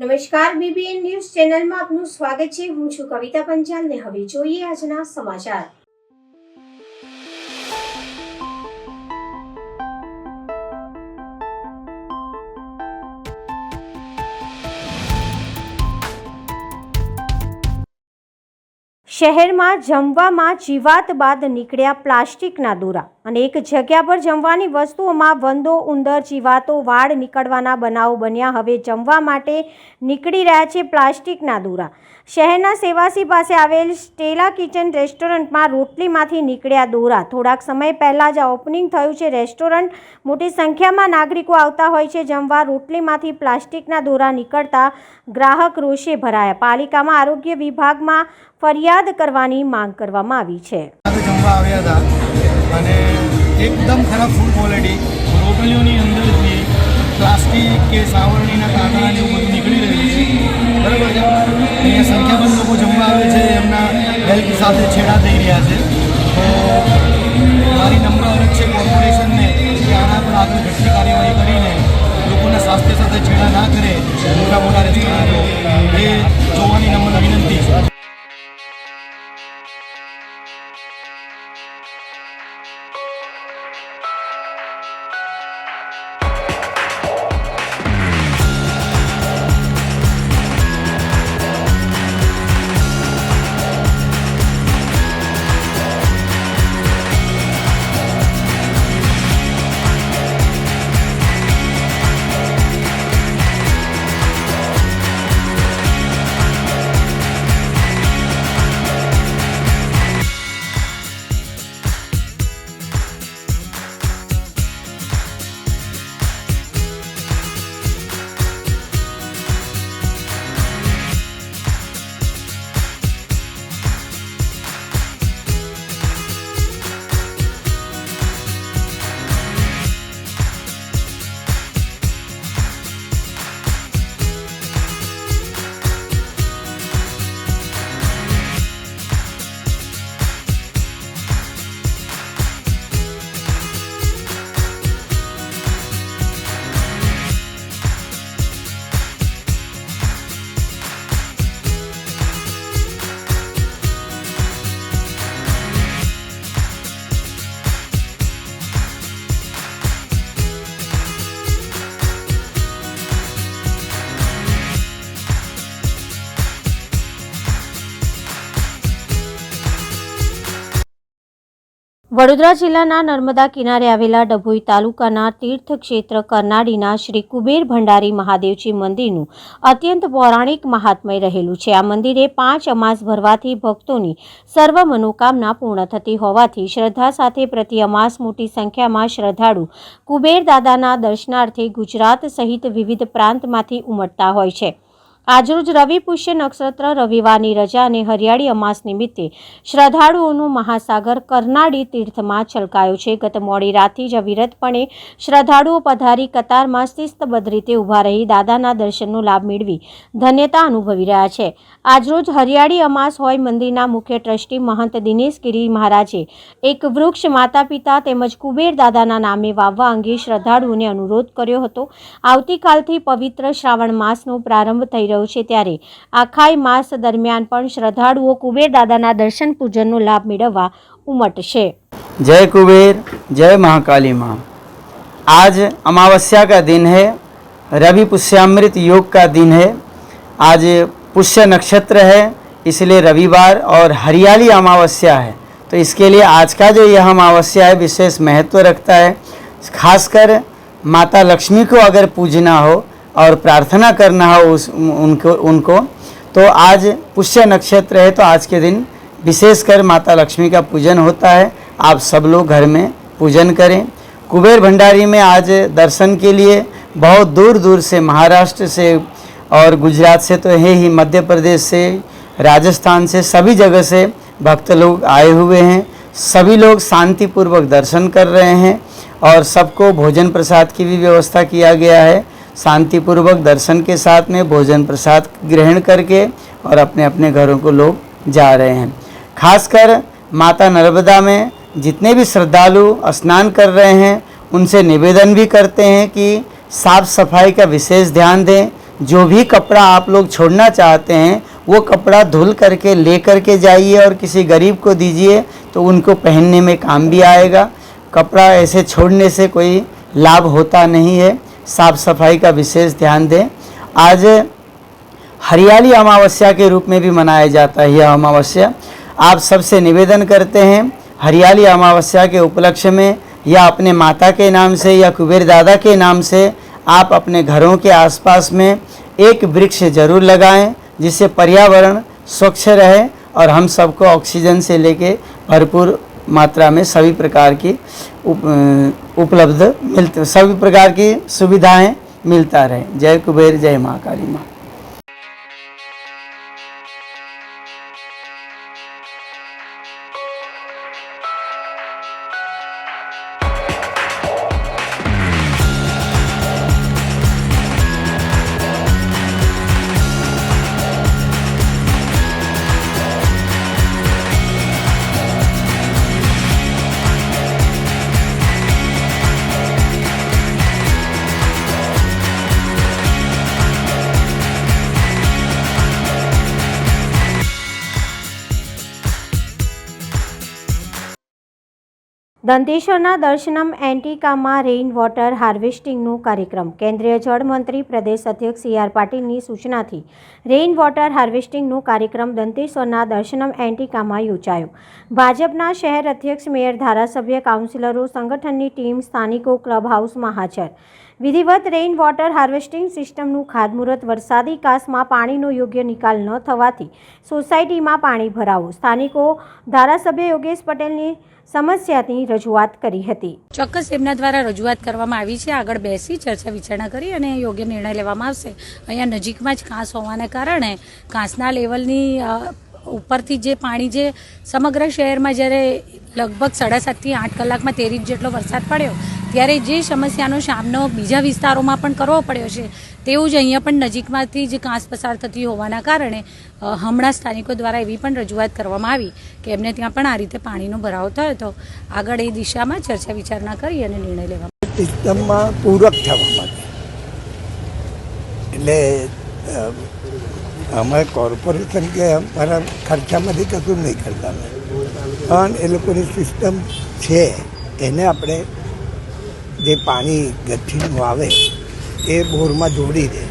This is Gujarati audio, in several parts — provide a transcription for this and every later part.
નમસ્કાર, બીબીએન ન્યૂઝ ચેનલમાં આપનું સ્વાગત છે। હું છું કવિતા પંચાલ ને હવે જોઈએ આજના સમાચાર। શહેરમાં જમવામાં જીવાત બાદ નીકળ્યા પ્લાસ્ટિકના દોરા અને એક જગ્યા પર જમવાની વસ્તુઓમાં વંદો, ઉંદર, જીવાતો, વાળ નીકળવાના બનાવો બન્યા। હવે જમવા માટે નીકળી રહ્યા છે પ્લાસ્ટિકના દોરા। શહેરના સેવાસી પાસે આવેલ સ્ટેલા કિચન રેસ્ટોરન્ટમાં રોટલીમાંથી નીકળ્યા દોરા। થોડાક સમય પહેલાં જ ઓપનિંગ થયું છે રેસ્ટોરન્ટ। મોટી સંખ્યામાં નાગરિકો આવતા હોય છે જમવા। રોટલીમાંથી પ્લાસ્ટિકના દોરા નીકળતા ગ્રાહક રોષે ભરાયા। પાલિકામાં આરોગ્ય વિભાગમાં ફરિયાદ કરવાની માંગ કરવામાં આવી છે। જમવા આવ્યા હતા અને એકદમ ખરાબ ફૂડ ક્વોલિટી, રોટલીઓની અંદરથી પ્લાસ્ટિક કે સાવરણીના કાંકરા ને એવું બધું નીકળી રહ્યું છે, બરાબર છે। અહીંયા સંખ્યાબંધ લોકો જમવા આવે છે, એમના હેલ્થ સાથે છેડા થઈ રહ્યા છે। તો મારી નમ્ર અરજ છે કોર્પોરેશનને કે આના પર આગળ ઘટતી કાર્યવાહી કરીને લોકોના સ્વાસ્થ્ય સાથે છેડા ના કરે। મોટા મોટા રેસ્ટોરન્ટો એ જોવાની નમ્ર વિનંતી છે। વડોદરા જિલ્લાના નર્મદા કિનારે આવેલા ડભોઈ તાલુકાના તીર્થક્ષેત્ર કરનાળીના શ્રી કુબેર ભંડારી મહાદેવજી મંદિરનું અત્યંત પૌરાણિક મહાત્મય રહેલું છે। આ મંદિરે 5 અમાસ ભરવાથી ભક્તોની સર્વ મનોકામના પૂર્ણ થતી હોવાથી શ્રદ્ધા સાથે પ્રતિ અમાસ મોટી સંખ્યામાં શ્રદ્ધાળુ કુબેર દાદાના દર્શનાર્થે ગુજરાત સહિત વિવિધ પ્રાંતમાંથી ઉમટતા હોય છે। આજરોજ રવિ પુષ્ય નક્ષત્ર, રવિવારની રજા અને હરિયાળી અમાસ નિમિત્તે શ્રદ્ધાળુઓનું મહાસાગર કરનાળી તીર્થમાં છલકાયો છે। ગત મોડી રાતથી જ અવિરતપણે શ્રદ્ધાળુઓ પધારી કતારમાં શિસ્તબદ્ધ રીતે ઊભા રહી દાદાના દર્શનનો લાભ મેળવી ધન્યતા અનુભવી રહ્યા છે। આજરોજ હરિયાળી અમાસ હોય મંદિરના મુખ્ય ટ્રસ્ટી મહંત દિનેશ ગિરી મહારાજે એક વૃક્ષ માતા પિતા તેમજ કુબેર દાદાના નામે વાવવા અંગે શ્રદ્ધાળુઓને અનુરોધ કર્યો હતો। આવતીકાલથી પવિત્ર શ્રાવણ માસનો પ્રારંભ થઈ રહ્યો છે ત્યારે આખાય માસ દરમિયાન પણ શ્રદ્ધાળુઓ કુબેર दादाना दर्शन पूजन लाभ मेळववा उमटशे। जय कुबेर, जय महाकाली माँ। आज अमावस्या का दिन है, रवि पुष्यामृत योग का दिन है। आज पुष्य नक्षत्र है, इसलिए रविवार और हरियाली अमावस्या है, तो इसके लिए आज का जो यह अमावस्या है विशेष महत्व रखता है। खासकर माता लक्ष्मी को अगर पूजना हो और प्रार्थना करना हो उनको तो आज पुष्य नक्षत्र है, तो आज के दिन विशेषकर माता लक्ष्मी का पूजन होता है। आप सब लोग घर में पूजन करें। कुबेर भंडारी में आज दर्शन के लिए बहुत दूर दूर से, महाराष्ट्र से और गुजरात से तो है ही, मध्य प्रदेश से, राजस्थान से, सभी जगह से भक्त लोग आए हुए हैं। सभी लोग शांतिपूर्वक दर्शन कर रहे हैं और सबको भोजन प्रसाद की भी व्यवस्था किया गया है। शांतिपूर्वक दर्शन के साथ में भोजन प्रसाद ग्रहण करके और अपने अपने घरों को लोग जा रहे हैं। खासकर माता नर्मदा में जितने भी श्रद्धालु स्नान कर रहे हैं उनसे निवेदन भी करते हैं कि साफ सफाई का विशेष ध्यान दें। जो भी कपड़ा आप लोग छोड़ना चाहते हैं वो कपड़ा धुल करके ले करके जाइए और किसी गरीब को दीजिए तो उनको पहनने में काम भी आएगा। कपड़ा ऐसे छोड़ने से कोई लाभ होता नहीं है। साफ सफाई का विशेष ध्यान दें। आज हरियाली अमावस्या के रूप में भी मनाया जाता है। यह अमावस्या आप सबसे निवेदन करते हैं, हरियाली अमावस्या के उपलक्ष्य में या अपने माता के नाम से या कुबेर दादा के नाम से आप अपने घरों के आसपास में एक वृक्ष जरूर लगाएं, जिससे पर्यावरण स्वच्छ रहे और हम सबको ऑक्सीजन से लेके भरपूर मात्रा में सभी प्रकार की सभी प्रकार की सुविधाएं मिलता रहे। जय कुबेर, जय महाकाली माँ। દંતેશ્વરના દર્શનમ એન્ટિકામાં રેઇન વોટર હાર્વેસ્ટિંગનો કાર્યક્રમ કેન્દ્રીય જળમંત્રી પ્રદેશ અધ્યક્ષ સી આર પાટીલની સૂચનાથી રેઇન વોટર હાર્વેસ્ટિંગનો કાર્યક્રમ દંતેશ્વરના દર્શનમ એન્ટિકામાં યોજાયો। ભાજપના શહેર અધ્યક્ષ, મેયર, ધારાસભ્ય, કાઉન્સિલરો, સંગઠનની ટીમ, સ્થાનિકો ક્લબ હાઉસમાં હાજર। વિધિવત રેઇન વોટર હાર્વેસ્ટિંગ સિસ્ટમનું ખાતમુહૂર્ત। વરસાદી કાસમાં પાણીનો યોગ્ય નિકાલ ન થવાથી સોસાયટીમાં પાણી ભરાવો। સ્થાનિકો ધારાસભ્ય યોગેશ પટેલની સમસ્યાની રજૂઆત કરી હતી। ચોક્કસ એમના દ્વારા રજૂઆત કરવામાં આવી છે। આગળ બેસી ચર્ચા વિચારણા કરી અને યોગ્ય નિર્ણય લેવામાં આવશે। અહીંયા નજીકમાં જ કાંસ હોવાને કારણે કાંસના લેવલની ઉપરથી જે પાણી જે સમગ્ર શહેરમાં જ્યારે લગભગ 7.5 થી 8 કલાકમાં 13 ઇંચ જેટલો વરસાદ પડ્યો ત્યારે જે સમસ્યાનો સામનો બીજા વિસ્તારોમાં પણ કરવો પડ્યો છે તેવું જ અહીંયા પણ નજીકમાંથી જે કાંસ પસાર થતી હોવાના કારણે હમણાં સ્થાનિકો દ્વારા એવી પણ રજૂઆત કરવામાં આવી કે એમને ત્યાં પણ આ રીતે પાણીનો ભરાવો થયો તો આગળ એ દિશામાં ચર્ચા વિચારણા કરી અને નિર્ણય લેવામાં સિસ્ટમમાં પૂરક થવા માટે એટલે અમે કોર્પોરેશન કે અમારા ખર્ચામાંથી કશું નહીં કરતા પણ એ લોકોની સિસ્ટમ છે એને આપણે જે પાણી ગઠ્ઠીનું આવે એ બોરમાં જોડી દે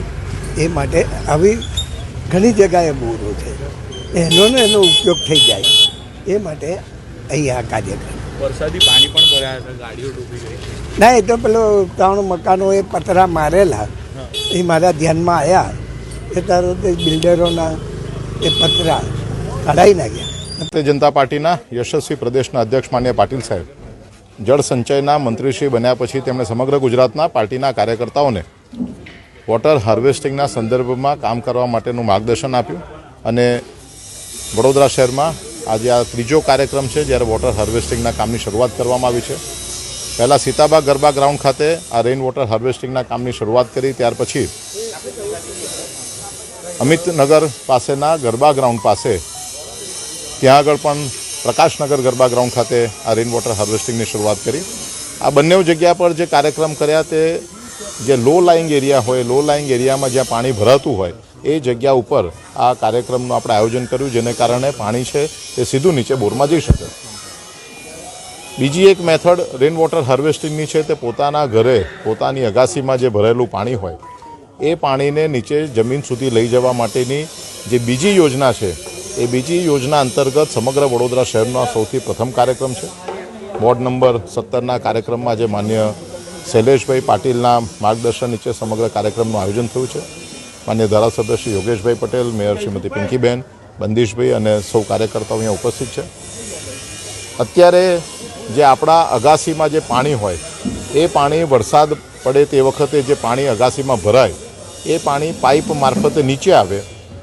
એ માટે આવી ઘણી જગ્યાએ બોરો છે એનો ઉપયોગ થઈ જાય એ માટે અહીંયા કાર્યક્રમ વરસાદી પાણી પણ ભરાયા હતા, ગાડીઓ ડૂબી ગઈ। ના, એ તો પેલો 3 મકાનો એ પતરા મારેલા એ મારા ધ્યાનમાં આવ્યા એ તરત બિલ્ડરોના એ પતરા કાઢાઈ નાખ્યા। ભારતીય જનતા પાર્ટીના યશસ્વી પ્રદેશના અધ્યક્ષ માન્ય પાટીલ સાહેબ જળ સંચયના મંત્રીશ્રી બન્યા પછી તેમણે સમગ્ર ગુજરાતના પાર્ટીના કાર્યકર્તાઓને વોટર હાર્વેસ્ટિંગના સંદર્ભમાં કામ કરવા માટેનું માર્ગદર્શન આપ્યું અને વડોદરા શહેરમાં આજે આ ત્રીજો કાર્યક્રમ છે જ્યારે વોટર હાર્વેસ્ટિંગના કામની શરૂઆત કરવામાં આવી છે। પહેલાં સીતાબા ગરબા ગ્રાઉન્ડ ખાતે આ રેઇન વોટર હાર્વેસ્ટિંગના કામની શરૂઆત કરી, ત્યાર પછી અમિતનગર પાસેના ગરબા ગ્રાઉન્ડ પાસે ત્યાં આગળ પણ પ્રકાશનગર ગરબા ગ્રાઉન્ડ ખાતે આ રેઇન વોટર હાર્વેસ્ટિંગની શરૂઆત કરી। આ બંને જગ્યા પર જે કાર્યક્રમ કર્યા તે જે લો લાઇંગ એરિયા હોય, લો લાઇંગ એરિયામાં જ્યાં પાણી ભરાતું હોય એ જગ્યા ઉપર આ કાર્યક્રમનું આપણે આયોજન કર્યું, જેને કારણે પાણી છે તે સીધું નીચે બોરમાં જઈ શકે। બીજી એક મેથડ રેઇન વોટર હાર્વેસ્ટિંગની છે તે પોતાના ઘરે પોતાની અગાસીમાં જે ભરેલું પાણી હોય એ પાણીને નીચે જમીન સુધી લઈ જવા માટેની જે બીજી યોજના છે એ બીજી યોજના અંતર્ગત સમગ્ર વડોદરા શહેરનો સૌથી પ્રથમ કાર્યક્રમ છે। વોર્ડ નંબર 17ના કાર્યક્રમમાં જે માન્ય શૈલેષભાઈ પાટીલના માર્ગદર્શન નીચે સમગ્ર કાર્યક્રમનું આયોજન થયું છે। માન્ય ધારાસભ્ય શ્રી યોગેશભાઈ પટેલ, મેયર શ્રીમતી પિંકીબેન, બંદીશભાઈ અને સૌ કાર્યકર્તાઓ અહીંયા ઉપસ્થિત છે। અત્યારે જે આપણા અગાસીમાં જે પાણી હોય એ પાણી વરસાદ પડે તે વખતે જે પાણી અગાસીમાં ભરાય એ પાણી પાઇપ મારફતે નીચે આવે।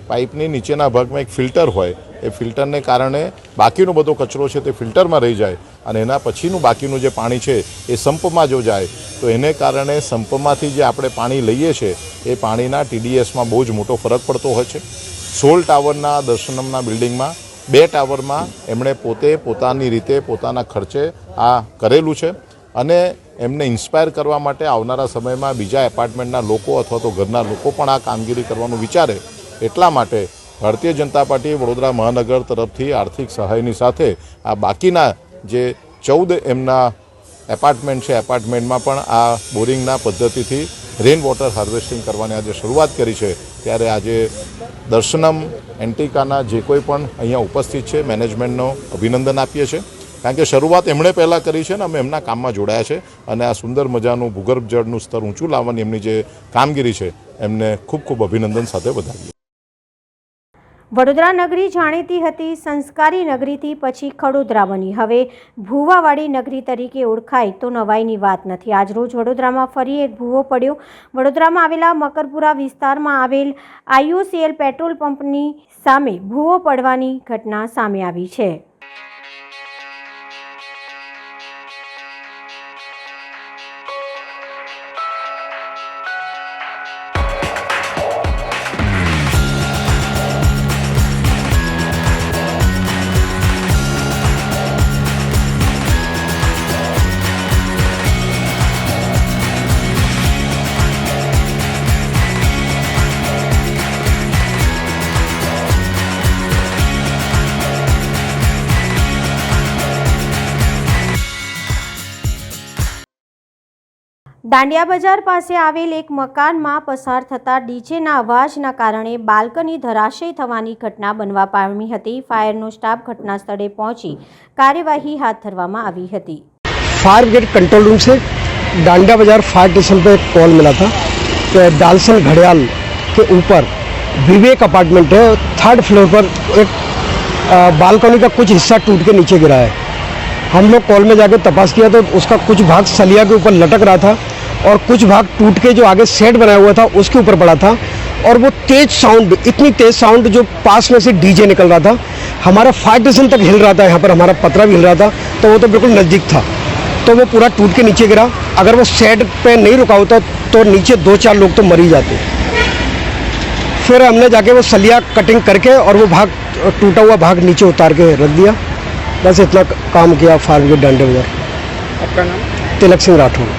પાઇપની નીચેના ભાગમાં એક ફિલ્ટર હોય, એ ફિલ્ટરને કારણે બાકીનો બધો કચરો છે તે ફિલ્ટરમાં રહી જાય અને એના પછીનું બાકીનું જે પાણી છે એ સંપમાં જો જાય તો એને કારણે સંપમાંથી જે આપણે પાણી લઈએ છીએ એ પાણીના TDSમાં બહુ જ મોટો ફરક પડતો હોય છે। 16 ટાવરના દર્શનમના બિલ્ડિંગમાં 2 ટાવરમાં એમણે પોતે પોતાની રીતે પોતાના ખર્ચે આ કરેલું છે અને એમને ઇન્સ્પાયર કરવા માટે આવનારા સમયમાં બીજા એપાર્ટમેન્ટના લોકો અથવા તો ઘરના લોકો પણ આ કામગીરી કરવાનું વિચારે એટલા માટે ભારતીય જનતા પાર્ટી વડોદરા મહાનગર તરફથી આર્થિક સહાયની સાથે આ બાકીના જે 14 એમના એપાર્ટમેન્ટ છે એપાર્ટમેન્ટમાં પણ આ બોરિંગના પદ્ધતિથી રેઇન વોટર હાર્વેસ્ટિંગ કરવાની આજે શરૂઆત કરી છે। ત્યારે આજે દર્શનમ એન્ટિકાના જે કોઈ પણ અહીંયા ઉપસ્થિત છે મેનેજમેન્ટનો અભિનંદન આપીએ છીએ, કારણ કે શરૂઆત એમણે પહેલાં કરી છે ને અમે એમના કામમાં જોડાયા છે અને આ સુંદર મજાનું ભૂગર્ભ જળનું સ્તર ઊંચું લાવવાની એમની જે કામગીરી છે એમને ખૂબ ખૂબ અભિનંદન સાથે વધાવીએ। વડોદરા નગરી જાણીતી હતી સંસ્કારી નગરીથી પછી ખડોદરા બની હવે ભૂવાવાળી નગરી તરીકે ઓળખાય તો નવાઈની વાત નથી। આજરોજ વડોદરામાં ફરી એક ભૂવો પડ્યો। વડોદરામાં આવેલા મકરપુરા વિસ્તારમાં આવેલ IOCL પેટ્રોલ પંપની સામે ભૂવો પડવાની ઘટના સામે આવી છે। દાંડિયા બજાર પાસે આવેલ એક મકાનમાં પસાર થતા ડીજેના અવાજના કારણે બાલ્કની ધરાશયી થવાની ઘટના બનવા પામી હતી। ફાયરનો સ્ટાફ ઘટના સ્થળે પહોંચી કાર્યવાહી હાથ ધરવામાં આવી હતી। फायर ब्रिगेड कंट्रोल रूम से डांडिया बाजार फायर स्टेशन पे एक कॉल मिला था कि डालसन घड़ियाल के ऊपर विवेक अपार्टमेंट है, 3rd फ्लोर पर एक बालकनी का कुछ हिस्सा टूट के नीचे गिरा है। हम लोग कॉल में जाके तपास किया तो उसका कुछ भाग सलिया के ऊपर लटक रहा था और कुछ भाग टूट के जो आगे सेट बनाया हुआ था उसके ऊपर पड़ा था और वो तेज साउंड, इतनी तेज साउंड जो पास में से डीजे निकल रहा था, हमारा फायर स्टेशन तक हिल रहा था, यहाँ पर हमारा पतरा भी हिल रहा था, तो वो तो बिल्कुल नज़दीक था, तो वो पूरा टूट के नीचे गिरा। अगर वो सेट पे नहीं रुका होता तो नीचे 2-4 लोग तो मर ही जाते। फिर हमने जाके वो सलिया कटिंग करके और वो भाग टूटा हुआ भाग नीचे उतार के रख दिया। बस इतना काम किया फायर ब्रिगेड डांडिया बाजार। आपका नाम? तिलक सिंह राठौर।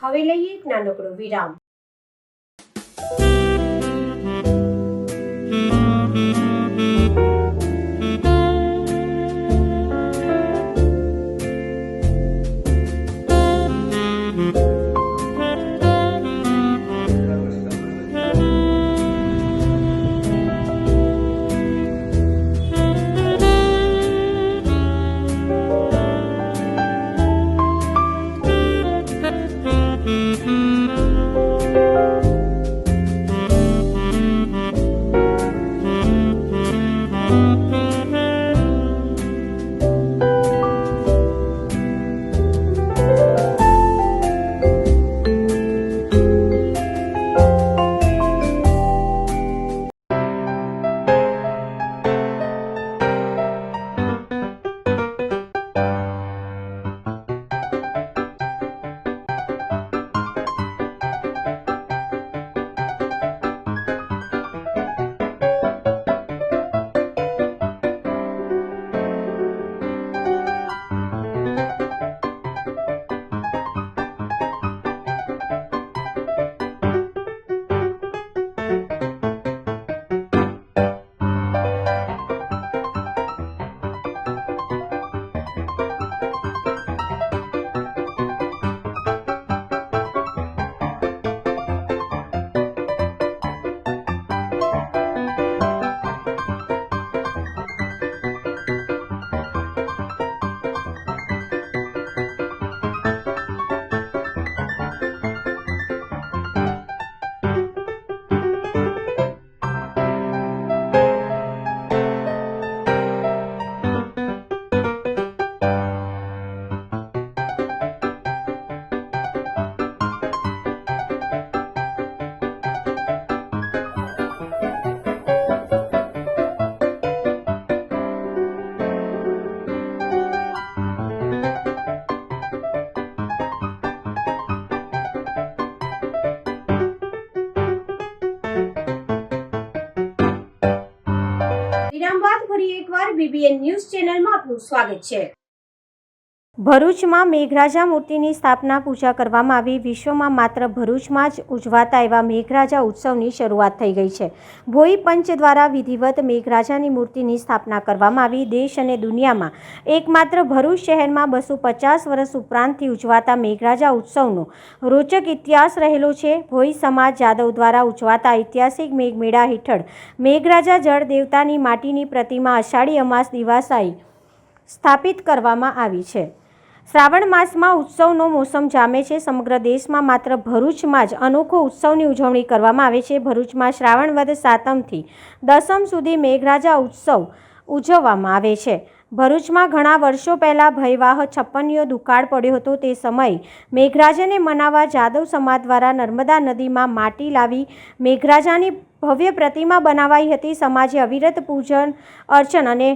હવે લઈએ એક નાનકડો વિરામ। BBN ન્યૂઝ ચેનલમાં આપનું સ્વાગત છે. ભરૂચમાં મેઘરાજા મૂર્તિની સ્થાપના પૂજા કરવામાં આવી. વિશ્વમાં માત્ર ભરૂચમાં જ ઉજવાતા એવા મેઘરાજા ઉત્સવની શરૂઆત થઈ ગઈ છે. ભોઈ પંચ દ્વારા વિધિવત મેઘરાજાની મૂર્તિની સ્થાપના કરવામાં આવી. દેશ અને દુનિયામાં એકમાત્ર ભરૂચ શહેરમાં 250 વર્ષ ઉપરાંતથી ઉજવાતા મેઘરાજા ઉત્સવનો રોચક ઇતિહાસ રહેલો છે. ભોઈ સમાજ જાદવ દ્વારા ઉજવાતા ઐતિહાસિક મેઘમેળા હેઠળ મેઘરાજા જળ દેવતાની માટીની પ્રતિમા અષાઢી અમાસ દિવાસાઈ સ્થાપિત કરવામાં આવી છે. શ્રાવણ માસમાં ઉત્સવનો મોસમ જામે છે. સમગ્ર દેશમાં માત્ર ભરૂચમાં જ અનોખો ઉત્સવની ઉજવણી કરવામાં આવે છે. ભરૂચમાં શ્રાવણ વદ સાતમથી દસમ સુધી મેઘરાજા ઉત્સવ ઉજવવામાં આવે છે. ભરૂચમાં ઘણા વર્ષો પહેલાં ભયવાહ છપ્પનિયો દુકાળ પડ્યો હતો. તે સમયે મેઘરાજાને મનાવવા જાદવ સમાજ દ્વારા નર્મદા નદીમાં માટી લાવી મેઘરાજાની ભવ્ય પ્રતિમા બનાવાઈ હતી. સમાજે અવિરત પૂજન અર્ચન અને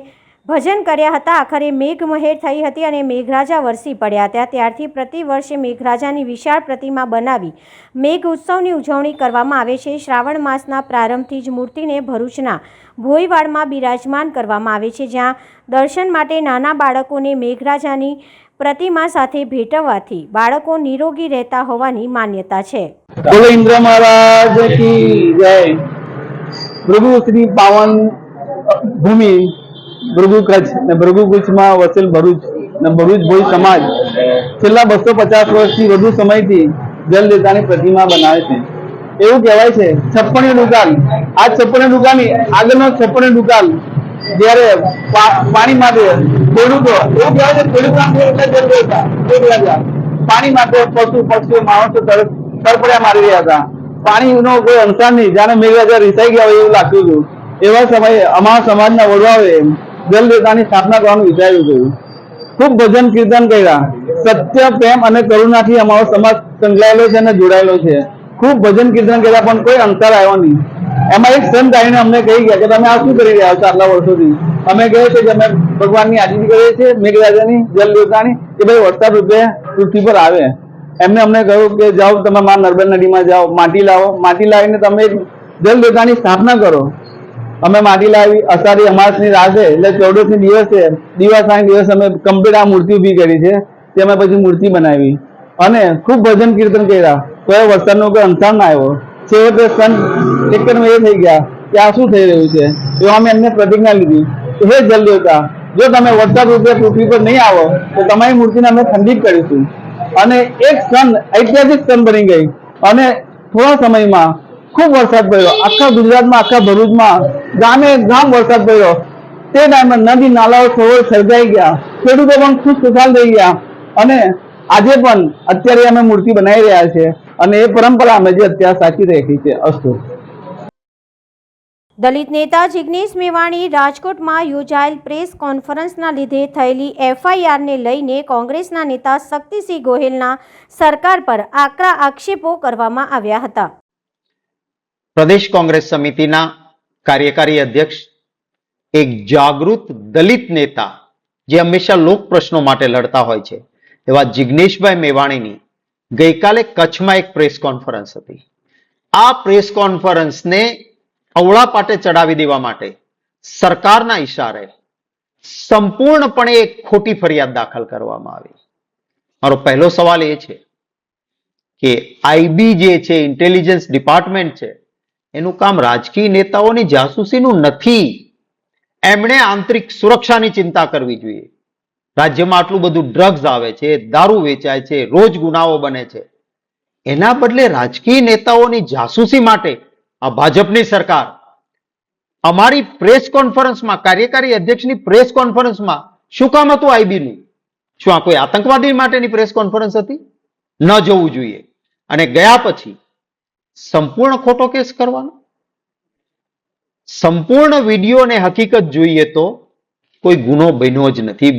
ભજન કર્યા હતા. આખરે મેઘમહેર થઈ હતી અને મેઘરાજા વરસી પડ્યા હતા. ત્યારથી પ્રતિ વર્ષે મેઘરાજાની વિશાળ પ્રતિમા બનાવી મેઘ ઉત્સવની ઉજવણી કરવામાં આવે છે. શ્રાવણ માસના પ્રારંભથી જ મૂર્તિને ભરૂચના ભોઈવાડમાં બિરાજમાન કરવામાં આવે છે, જ્યાં દર્શન માટે નાના બાળકોને મેઘરાજાની પ્રતિમા સાથે ભેટવવાથી બાળકો નિરોગી રહેતા હોવાની માન્યતા છે. બોલો ઇન્દ્ર મહારાજ કી જય. ભૃગુ શ્રી પાવન ભૂમિ ભૃગુ કચ્છ ને ભૃગુ કચ્છમાં વસેલ ભરૂચ ને ભરૂચ ભોઈ સમાજ છેલ્લા 250 વર્ષથી વધુ સમયથી જલ દેવતાની પ્રતિમા બનાવે છે. એવું કહેવાય છે છપ્પણીય દુકાળ, આ છપ્પણીય દુકાળની આગળનો છપ્પણીય દુકાળ જ્યારે પાણી માટે ખેડૂતો, એવું કહેવાય છે ખેડૂતો જલ દેવતા મેઘરાજા પાણી માટે પશુ પક્ષીઓ માણસો તરફડ્યા મારી રહ્યા હતા. પાણીનો કોઈ અંસાર નહીં, જાણે મેઘરાજા રીસાઈ ગયા હોય એવું લાગતું હતું. એવા સમયે અમારા સમાજના વડવાઓએ જલ દેવતાની સ્થાપના કરવાનું વિચાર્યું હતું. ખૂબ ભજન કીર્તન કર્યા. સત્ય, પ્રેમ અને કરુણાથી અમારો સમાજ સંકળાયેલો છે અને જોડાયેલો છે. ખૂબ ભજન કીર્તન કર્યા પણ કોઈ અંતર આવ્યો નહીં. એમાં એક સંત આવીને અમને કહી ગયા કે તમે આ શું કરી રહ્યા છો આટલા વર્ષોથી? અમે કહ્યું કે અમે ભગવાનની આજીજી કરીએ છીએ, મેઘરાજાની, જલ દેવતાની, કે ભાઈ વરસાદ રૂપે પૃથ્વી પર આવે. એમને અમને કહ્યું કે જાઓ તમે મારા નર્મદા નદીમાં જાઓ, માટી લાવો, માટી લાવીને તમે જલ દેવતાની સ્થાપના કરો. અમે માટી લાવી. અષાઢી અમાસની રાતે એટલે 14મી દિવસે દિવાસાના દિવસે અમે કમ્પ્લીટ આ મૂર્તિ ઊભી કરી છે. તે અમે પછી મૂર્તિ બનાવી અને ખૂબ ભજન કીર્તન કર્યા. તો એ વરસાદનો કોઈ અંસાર ના આવ્યો. છેવટે સંત એકરમાં એ થઈ ગયા કે આ શું થઈ રહ્યું છે. તો અમે એમને પ્રતિજ્ઞા લીધી કે હે જલ દેવતા, જો તમે વરસાદ રૂપે પૃથ્વી પર નહીં આવો તો તમારી મૂર્તિને અમે ખંડિત કરીશું. અને એક ક્ષણ ઐતિહાસિક ક્ષણ બની ગઈ અને થોડા સમયમાં ખૂબ વરસાદ પડ્યો. આખા ગુજરાતમાં, આખા ભરૂચમાં ગામે ગામ વરસાદ પડ્યો. તે ટાઈમે નદી નાલાઓ સરોવર સર્જાઈ ગયા. ખેડૂતો પણ ખુશખુશાલ થઈ ગયા. અને આજે પણ અત્યારે અમે મૂર્તિ બનાવી રહ્યા છે અને એ પરંપરા અમે જે અત્યારે સાચી રાખી છે. અસ્તુ. દલિત નેતા જિગ્નેશ મેવાણી રાજકોટમાં યોજાયેલ પ્રેસ કોન્ફરન્સના લીધે થયેલી FIRને લઈને કોંગ્રેસના નેતા શક્તિસિંહ ગોહિલના સરકાર પર આકરા આક્ષેપો કરવામાં આવ્યા હતા. પ્રદેશ કોંગ્રેસ સમિતિના કાર્યકારી અધ્યક્ષ, એક જાગૃત દલિત નેતા જે હંમેશા લોક પ્રશ્નો માટે લડતા હોય છે, એવા જિગ્નેશભાઈ મેવાણીની ગઈકાલે કચ્છમાં એક પ્રેસ કોન્ફરન્સ હતી. આ પ્રેસ કોન્ફરન્સને અવળા પાટે ચડાવી દેવા માટે સરકારના ઈશારે સંપૂર્ણપણે એક ખોટી ફરિયાદ દાખલ કરવામાં આવી. મારો પહેલો સવાલ એ છે કે IB જે છે, ઇન્ટેલિજન્સ ડિપાર્ટમેન્ટ છે, એનું કામ રાજકીય નેતાઓની જાસૂસીનું નથી. એમણે આંતરિક સુરક્ષાની ચિંતા કરવી જોઈએ. રાજ્યમાં આટલું બધું ડ્રગ્સ આવે છે, દારૂ વેચાય છે, રોજ ગુનાઓ બને છે. એના બદલે રાજકીય નેતાઓની જાસૂસી માટે આ ભાજપની સરકાર અમારી પ્રેસ કોન્ફરન્સમાં, કાર્યકારી અધ્યક્ષની પ્રેસ કોન્ફરન્સમાં શું કામ હતું IBનું? શું આ કોઈ આતંકવાદી માટેની પ્રેસ કોન્ફરન્સ હતી? ન જવું જોઈએ. અને ગયા પછી સંપૂર્ણ ખોટો કેસ કરવાનો. સંપૂર્ણ વિડીયો અને હકીકત જોઈએ તો કોઈ ગુનો બન્યો જ નથી,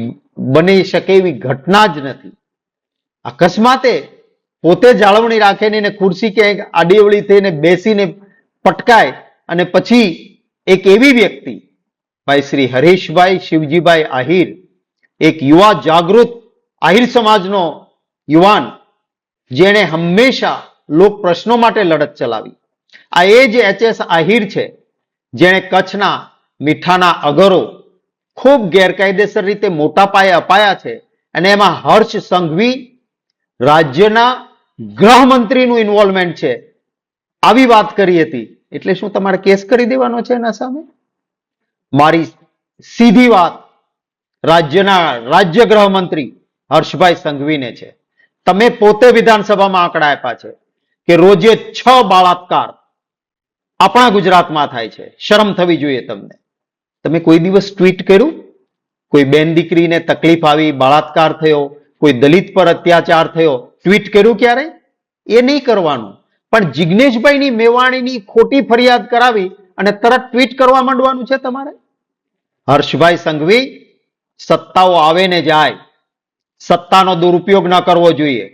બની શકે એવી ઘટના જ નથી. અકસ્માતે પોતે જાળવણી રાખીને એને ખુરશી ક્યાંક આડીઅવળી થઈને બેસીને પટકાય અને પછી એક એવી વ્યક્તિ ભાઈ શ્રી હરેશભાઈ શિવજીભાઈ આહિર, એક યુવા જાગૃત આહિર સમાજનો યુવાન, જેણે હંમેશા લોક પ્રશ્નો માટે લડત ચલાવી. આ એ જ HS આહિર છે જેણે કચ્છના મીઠાના અગરો ખૂબ ગેરકાયદેસર રીતે મોટા પાયે અપાયા છે અને એમાં હર્ષ સંઘવી રાજ્યના ગૃહમંત્રીનું ઇન્વોલ્વમેન્ટ છે આવી વાત કરી હતી, એટલે શું તમારે કેસ કરી દેવાનો છે એના સામે? મારી સીધી વાત રાજ્યના રાજ્ય ગૃહમંત્રી હર્ષભાઈ સંઘવીને છે. તમે પોતે વિધાનસભામાં આંકડા આપ્યા છે કે રોજે 6 બળાત્કાર આપણા ગુજરાતમાં થાય છે. શરમ થવી જોઈએ તમને. તમે કોઈ દિવસ ટ્વીટ કર્યું? કોઈ બેન દીકરીને તકલીફ આવી, બળાત્કાર થયો, કોઈ દલિત પર અત્યાચાર થયો, ટ્વીટ કર્યું ક્યારે? એ નહીં કરવાનું. પણ જિગ્નેશભાઈની મેવાણીની ખોટી ફરિયાદ કરાવી અને તરત ટ્વીટ કરવા માંડવાનું છે તમારે? હર્ષભાઈ સંઘવી, સત્તાઓ આવે ને જાય, સત્તાનો દુરુપયોગ ન કરવો જોઈએ.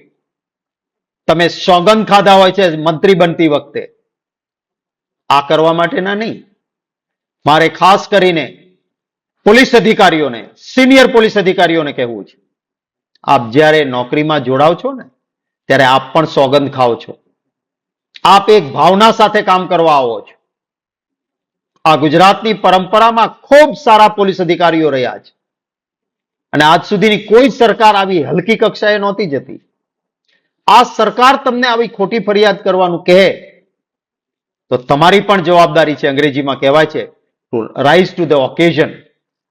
તમે સોગંદ ખાધા હોય છે મંત્રી બનતી વખતે, આ કરવા માટેના નહીં. મારે ખાસ કરીને પોલીસ અધિકારીઓને, સિનિયર પોલીસ અધિકારીઓને કહેવું છે, આપ જ્યારે નોકરીમાં જોડાવ છો ને ત્યારે આપ પણ સોગંદ ખાઓ છો. આપ એક ભાવના સાથે કામ કરવા આવો છો. આ ગુજરાતની પરંપરામાં ખૂબ સારા પોલીસ અધિકારીઓ રહ્યા છે અને આજ સુધીની કોઈ સરકાર આવી હલકી કક્ષાએ નહોતી જતી. આ સરકાર તમને આવી ખોટી ફરિયાદ કરવાનું કહે તો તમારી પણ જવાબદારી છે. અંગ્રેજીમાં કહેવાય છે to rise to the occasion.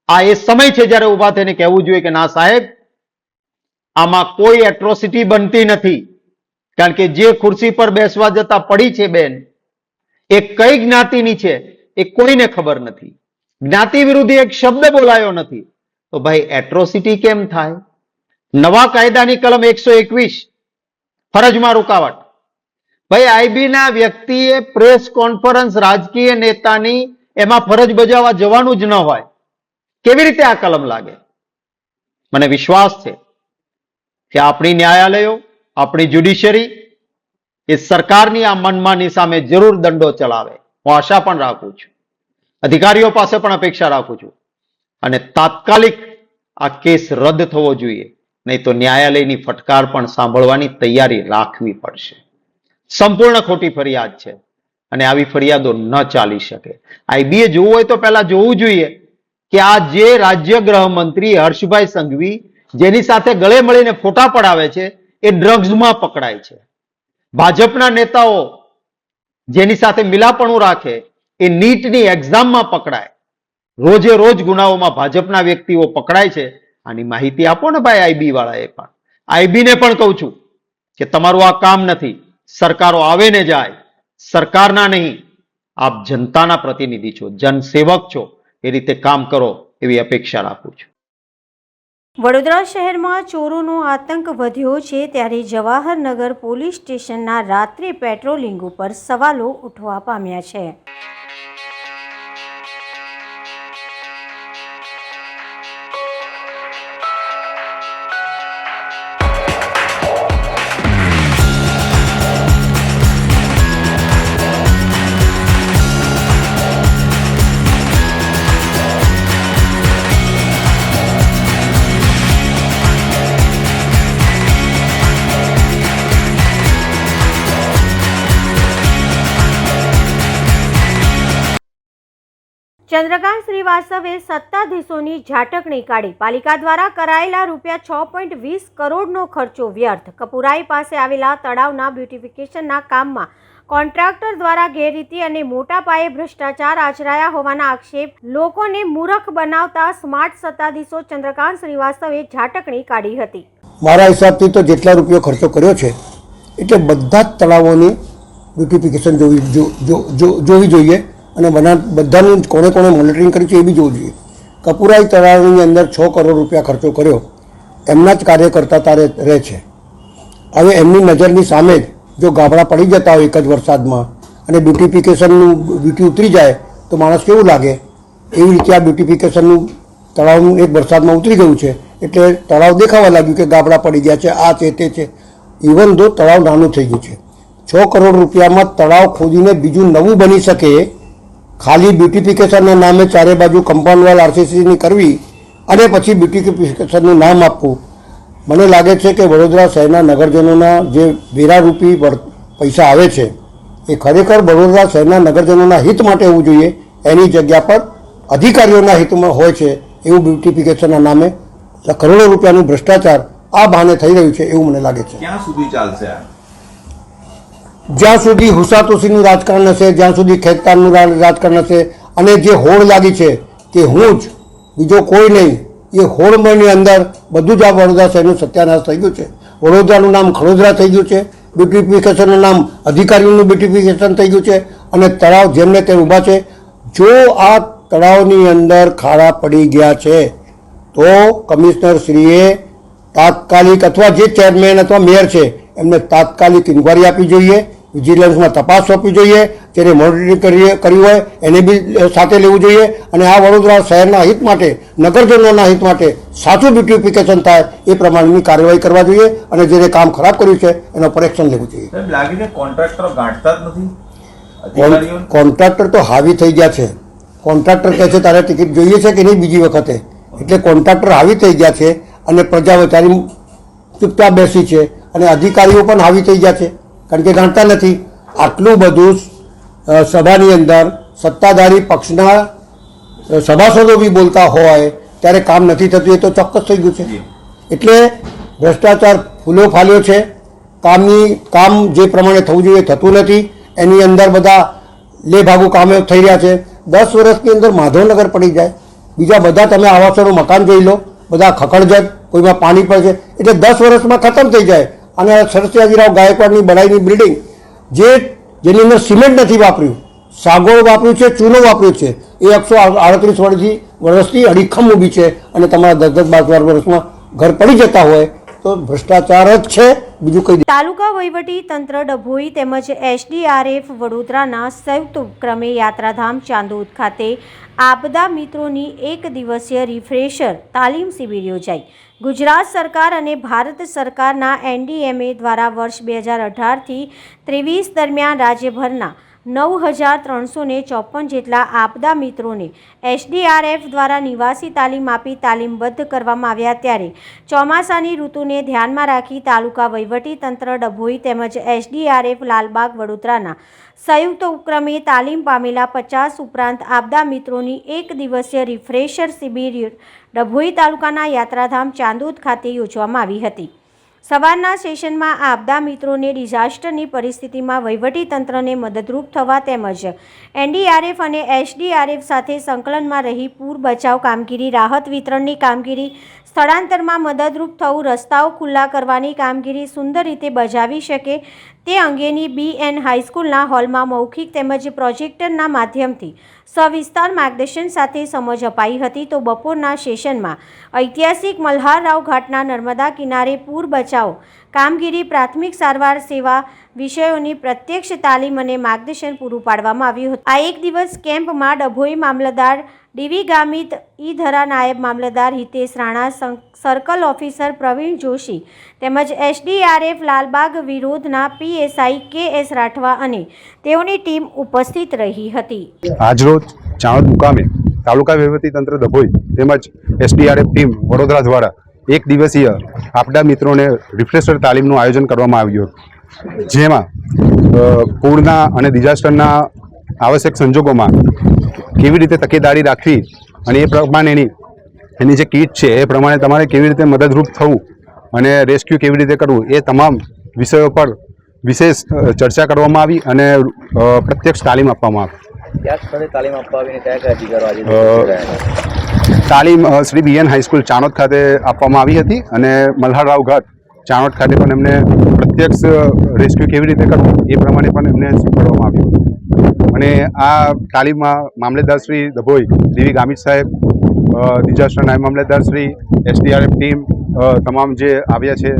આ એ સમય છે જ્યારે ઉભા થઈને કહેવું જોઈએ કે ના સાહેબ, આમાં કોઈ એટ્રોસિટી બનતી નથી. કારણ કે જે ખુરશી પર બેસવા જતા પડી છે બેન, એ કઈ જ્ઞાતિની છે એ કોઈને ખબર નથી. જ્ઞાતિ વિરુદ્ધ એક શબ્દ બોલાયો નથી, તો ભાઈ એટ્રોસિટી કેમ થાય? નવા કાયદાની કલમ 121 ફરજમાં રૂકાવટ. ભાઈ આઈબી ના વ્યક્તિએ પ્રેસ કોન્ફરન્સ રાજકીય નેતાની એમાં ફરજ બજાવવા જવાનું જ ન હોય, કેવી રીતે આ કલમ લાગે? મને વિશ્વાસ છે કે આપણી ન્યાયાલયો, આપણી જ્યુડિશરી એ સરકારની આ મનમાની સામે જરૂર દંડો ચલાવે. હું આશા પણ રાખું છું, અધિકારીઓ પાસે પણ અપેક્ષા રાખું છું, અને તાત્કાલિક આ કેસ રદ થવો જોઈએ. નહીં તો ન્યાયાલયની ફટકાર પણ સાંભળવાની તૈયારી રાખવી પડશે. સંપૂર્ણ ખોટી ફરિયાદ છે અને આવી ફરિયાદો ન ચાલી શકે. આઈબીએ જોવું હોય તો પહેલા જોવું જોઈએ કે આ જે રાજ્ય ગૃહમંત્રી હર્ષભાઈ સંઘવી જેની સાથે ગળે મળીને ફોટા પડાવે છે એ ડ્રગ્સમાં પકડાય છે. ભાજપના નેતાઓ જેની સાથે મિલાપણું રાખે એ નીટની એક્ઝામમાં પકડાય. રોજે રોજ ગુનાઓમાં ભાજપના વ્યક્તિઓ પકડાય છે. આની માહિતી આપો ને ભાઈ આઈબી વાળાએ પણ. આઈબીને પણ કહું છું કે તમારું આ કામ નથી. સરકારો આવે ને જાય, સરકારના નહીં. આપ જનતાના પ્રતિનિધિ છો, જનસેવક છો, એ રીતે કામ કરો એવી અપેક્ષા રાખું છું. વડોદરા શહેરમાં ચોરોનો આતંક વધ્યો છે, ત્યારે જવાહરનગર પોલીસ સ્ટેશનના રાત્રે પેટ્રોલિંગ ઉપર સવાલો ઉઠવા પામ્યા છે. ચંદ્રકાંત શ્રીવાસ્તવે સત્તાધીશોની ઝાટકણી કાઢી. પાલિકા દ્વારા કરાયેલા ₹6.20 કરોડનો ખર્ચો વ્યર્થ. કપુરાઈ પાસે આવેલા તળાવના બ્યુટિફિકેશનના કામમાં કોન્ટ્રાક્ટર દ્વારા ગેરરીતિ અને મોટા પાયે ભ્રષ્ટાચાર આચરાયા હોવાના આક્ષેપ લોકોને મૂર્ખ બનાવતા સ્માર્ટ સત્તાધીશો ચંદ્રકાંત શ્રીવાસ્તવે ઝાટકણી કાઢી હતી. મારા હિસાબથી તો જેટલા રૂપિયો ખર્ચો કર્યો છે એટલે બધા જ તળાવોની બ્યુટિફિકેશન જોવી જોઈએ અને બધાનું કોણે કોણે મોનિટરિંગ કર્યું છે એ બી જોવું જોઈએ. કપુરાઈ તળાવની અંદર 6 કરોડ રૂપિયા ખર્ચો કર્યો એમના જ કાર્યકર્તા તારે રહે છે. હવે એમની નજરની સામે જ જો ગાબડા પડી જતા હોય એક જ વરસાદમાં અને બ્યુટિફિકેશનનું બ્યુટી ઉતરી જાય તો માણસ કેવું લાગે, એવી રીતે આ બ્યુટિફિકેશનનું તળાવનું એક વરસાદમાં ઉતરી ગયું છે એટલે તળાવ દેખાવા લાગ્યું કે ગાબડા પડી ગયા છે, આ છે તે છે. ઇવન તો તળાવ નાનું થઈ ગયું છે. 6 કરોડ રૂપિયામાં તળાવ ખોદીને બીજું નવું બની શકે, ખાલી બ્યુટિફિકેશનના નામે ચારે બાજુ કમ્પાઉન્ડ વોલ આરસીસીની કરવી અને પછી બ્યુટિફિકેશનનું નામ આપવું, મને લાગે છે કે વડોદરા શહેરના નગરજનોના જે વેરારૂપી પૈસા આવે છે એ ખરેખર વડોદરા શહેરના નગરજનોના હિત માટે હોવું જોઈએ. એની જગ્યા પર અધિકારીઓના હિતમાં હોય છે એવું બ્યુટિફિકેશનના નામે કરોડો રૂપિયાનું ભ્રષ્ટાચાર આ બહાને થઈ રહ્યું છે એવું મને લાગે છે. ક્યાં સુધી ચાલશે આ? જ્યાં સુધી હુસાતુસીનું રાજકારણ હશે, જ્યાં સુધી ખેતતાનનું રાજકારણ હશે, અને જે હોડ લાગી છે કે હું જ બીજો કોઈ નહીં, એ હોડની અંદર બધું જ આ વડોદરા શહેરનું સત્યાનાશ થઈ ગયું છે. વડોદરાનું નામ ખડોદરા થઈ ગયું છે, બ્યુટિફિકેશનનું નામ અધિકારીઓનું બ્યુટિફિકેશન થઈ ગયું છે, અને તળાવ જેમને તે ઊભા છે. જો આ તળાવની અંદર ખાડા પડી ગયા છે તો કમિશનર શ્રીએ તાત્કાલિક, અથવા જે ચેરમેન અથવા મેયર છે એમને તાત્કાલિક ઇન્કવાયરી આપવી જોઈએ, વિજિલન્સમાં તપાસ સોંપવી જોઈએ, જેને મોનિટરિંગ કર્યું હોય એને બી સાથે લેવું જોઈએ, અને આ વડોદરા શહેરના હિત માટે, નગરજનોના હિત માટે સાચું બ્યુટિફિકેશન થાય એ પ્રમાણેની કાર્યવાહી કરવા જોઈએ, અને જેને કામ ખરાબ કર્યું છે એના પર એક્શન લેવું જોઈએ. લાગે છે કોન્ટ્રાક્ટરો ગાંઠતા જ નથી અધિકારીઓ. કોન્ટ્રાક્ટર તો હાવી થઈ ગયા છે. કોન્ટ્રાક્ટર કહે છે તારે ટિકિટ જોઈએ છે કે નહીં બીજી વખતે, એટલે કોન્ટ્રાક્ટર હાવી થઈ ગયા છે, અને પ્રજા બચારી ચૂપચાપ બેસી છે, અને અધિકારીઓ પણ હાવી થઈ ગયા છે, કારણ કે જાણતા નથી. આટલું બધું સભાની અંદર સત્તાધારી પક્ષના સભાસદો બી બોલતા હોય ત્યારે કામ નથી થતું, એ તો ચોક્કસ થઈ ગયું છે. એટલે ભ્રષ્ટાચાર ફૂલો ફાલ્યો છે. કામ જે પ્રમાણે થવું જોઈએ થતું નથી. એની અંદર બધા લેભાગુ કામો થઈ રહ્યા છે. 10 વર્ષની અંદર માધવનગર પડી જાય, બીજા બધા તમે આવાસોનું મકાન જોઈ લો, બધા ખખડજત, કોઈમાં પાણી પડે છે, એટલે 10 વર્ષમાં ખતમ થઈ જાય. અને સરસિયાજીરાવ ગાયકવાડની બનાવીની બિલ્ડિંગ જેની અંદર સિમેન્ટ નથી વાપર્યું, સાગોળ વાપર્યું છે, ચૂનો વાપર્યો છે, એ 138 વર્ષથી અડીખમ ઊભી છે, અને તમારા 10-12 વર્ષમાં ઘર પડી જતા હોય તો ભ્રષ્ટાચાર જ છે, બીજું કંઈ. તાલુકા વહીવટી તંત્ર ડભોઈ તેમજ એસડીઆરએફ વડોદરાના સંયુક્ત ઉપક્રમે યાત્રાધામ ચાંદોદ ખાતે આપદા મિત્રોની 1 દિવસીય રિફ્રેશર તાલીમ શિબિર યોજાઈ. ગુજરાત સરકાર અને ભારત સરકારના એનડીએમએ દ્વારા વર્ષ 2018થી 23 દરમિયાન રાજ્યભરના 9354 જેટલા આપદા મિત્રોને એસડીઆરએફ દ્વારા નિવાસી તાલીમ આપી તાલીમબદ્ધ કરવામાં આવ્યા. ત્યારે ચોમાસાની ઋતુને ધ્યાનમાં રાખી તાલુકા વહીવટી તંત્ર ડભોઈ તેમજ એસડીઆરએફ લાલબાગ વડોદરાના સંયુક્ત ઉપક્રમે તાલીમ પામેલા 50 ઉપરાંત આપદા મિત્રોની 1 દિવસીય રિફ્રેશર શિબિર ડભોઈ તાલુકાના યાત્રાધામ ચાંદોદ ખાતે યોજવામાં આવી હતી. સવારના સેશનમાં આપદા મિત્રોને ડિઝાસ્ટરની પરિસ્થિતિમાં વહીવટી તંત્રને મદદરૂપ થવા તેમજ એનડીઆરએફ અને એસડીઆરએફ સાથે સંકલનમાં રહી પૂર બચાવ કામગીરી, રાહત વિતરણની કામગીરી, સ્થળાંતરમાં મદદરૂપ થવું, રસ્તાઓ ખુલ્લા કરવાની કામગીરી સુંદર રીતે બજાવી શકે તે અંગેની બીએન હાઈસ્કૂલના હોલમાં મૌખિક તેમજ પ્રોજેક્ટરના માધ્યમથી સવિસ્તાર માર્ગદર્શન સાથે સમજ અપાઈ હતી. તો બપોરના સેશનમાં ઐતિહાસિક મલ્હારરાવ ઘાટના નર્મદા કિનારે પૂર બચાવ કામગીરી, પ્રાથમિક સારવાર સેવા વિષયોની પ્રત્યક્ષ તાલીમ અને માર્ગદર્શન પૂરું પાડવામાં આવ્યું હતું. આ 1 દિવસ કેમ્પમાં ડભોઈ મામલતદાર ડીવી ગામિત, ઈધરા નાયબ મામલતદાર હિતેશ રાણા, સર્કલ ઓફિસર પ્રવીણ જોશી તેમજ એસડીઆરએફ લાલબાગ વિરોધના પીએસઆઈ કે.એસ. રાઠવા અને તેઓની ટીમ ઉપસ્થિત રહી હતી. આજરોજ ચાણોદ મુકામે તાલુકા વહીવટીતંત્ર ડભોઈ તેમજ એસડીઆરએફ ટીમ વડોદરા દ્વારા 1 દિવસીય આપદા મિત્રોને રિફ્રેશર તાલીમનું આયોજન કરવામાં આવ્યું હતું, જેમાં પૂરના અને ડિઝાસ્ટરના આવશ્યક સંજોગોમાં કેવી રીતે તકેદારી રાખવી અને એ પ્રમાણેની એની જે કીટ છે એ પ્રમાણે તમારે કેવી રીતે મદદરૂપ થવું અને રેસ્ક્યુ કેવી રીતે કરવું એ તમામ વિષયો પર વિશેષ ચર્ચા કરવામાં આવી અને પ્રત્યક્ષ તાલીમ આપવામાં આવી. તાલીમ શ્રી બીએન હાઈસ્કૂલ ચાણોદ ખાતે આપવામાં આવી હતી, અને મલ્હારરાવ ઘાટ ચાણોદ ખાતે પણ એમને પ્રત્યક્ષ રેસ્ક્યુ કેવી રીતે કરવું એ પ્રમાણે પણ એમને શીખવાડવામાં આવ્યું. અને આ તાલીમમાં મામલેદાર શ્રી ડભોઈ ડીવી ગામિત સાહેબ, ડિઝાસ્ટર નાયબ મામલેદાર શ્રી, એસડીઆરએફ ટીમ તમામ જે આવ્યા છે,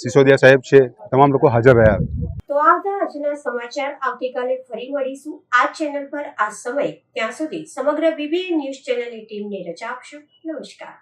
સિસોદિયા સાહેબ છે, તમામ લોકો હાજર રહ્યા. તો આ હતા આજના સમાચાર. આવતીકાલે ફરી મળીશું આ ચેનલ પર આ સમય. ત્યાં સુધી સમગ્ર બીબીએન ન્યૂઝ ચેનલની ટીમને રજા આપશો. નમસ્કાર.